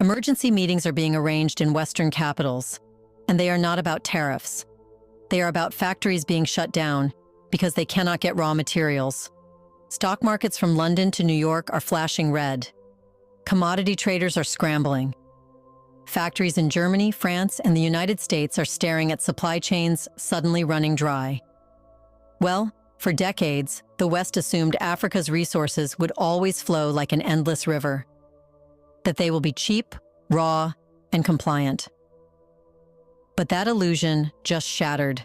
Emergency meetings are being arranged in Western capitals, and they are not about tariffs. They are about factories being shut down because they cannot get raw materials. Stock markets from London to New York are flashing red. Commodity traders are scrambling. Factories in Germany, France, and the United States are staring at supply chains suddenly running dry. Well, for decades, the West assumed Africa's resources would always flow like an endless river, that they will be cheap, raw, and compliant. But that illusion just shattered.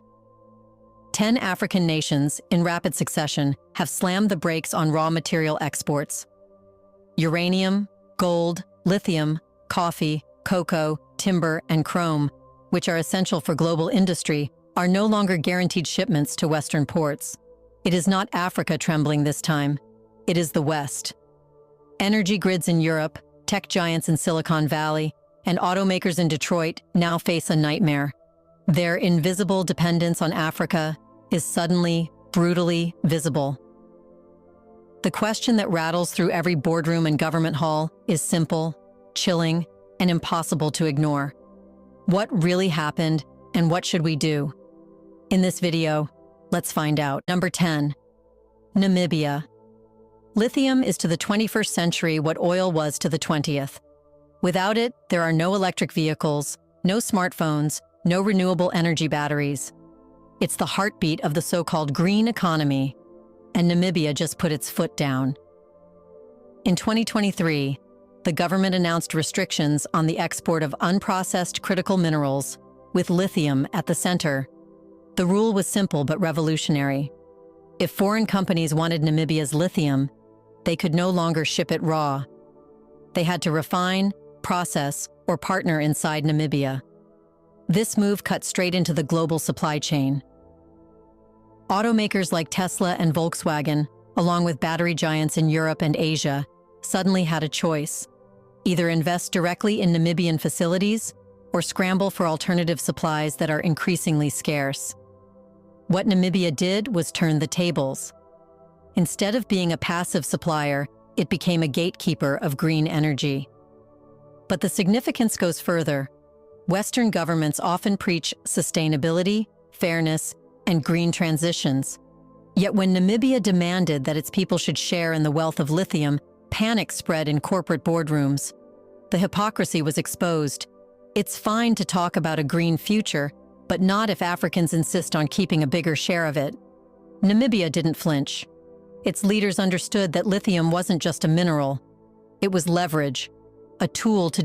10 African nations, in rapid succession, have slammed the brakes on raw material exports. Uranium, gold, lithium, coffee, cocoa, timber, and chrome, which are essential for global industry, are no longer guaranteed shipments to Western ports. It is not Africa trembling this time. It is the West. Energy grids in Europe, tech giants in Silicon Valley, and automakers in Detroit now face a nightmare. Their invisible dependence on Africa is suddenly, brutally visible. The question that rattles through every boardroom and government hall is simple, chilling, and impossible to ignore. What really happened, and what should we do? In this video, let's find out. Number 10. Namibia. Lithium is to the 21st century what oil was to the 20th. Without it, there are no electric vehicles, no smartphones, no renewable energy batteries. It's the heartbeat of the so-called green economy, and Namibia just put its foot down. In 2023, the government announced restrictions on the export of unprocessed critical minerals, with lithium at the center. The rule was simple but revolutionary. If foreign companies wanted Namibia's lithium, they could no longer ship it raw. They had to refine, process, or partner inside Namibia. This move cut straight into the global supply chain. Automakers like Tesla and Volkswagen, along with battery giants in Europe and Asia, suddenly had a choice: either invest directly in Namibian facilities or scramble for alternative supplies that are increasingly scarce. What Namibia did was turn the tables. Instead of being a passive supplier, it became a gatekeeper of green energy. But the significance goes further. Western governments often preach sustainability, fairness, and green transitions. Yet when Namibia demanded that its people should share in the wealth of lithium, panic spread in corporate boardrooms. The hypocrisy was exposed. It's fine to talk about a green future, but not if Africans insist on keeping a bigger share of it. Namibia didn't flinch. Its leaders understood that lithium wasn't just a mineral. It was leverage, a tool to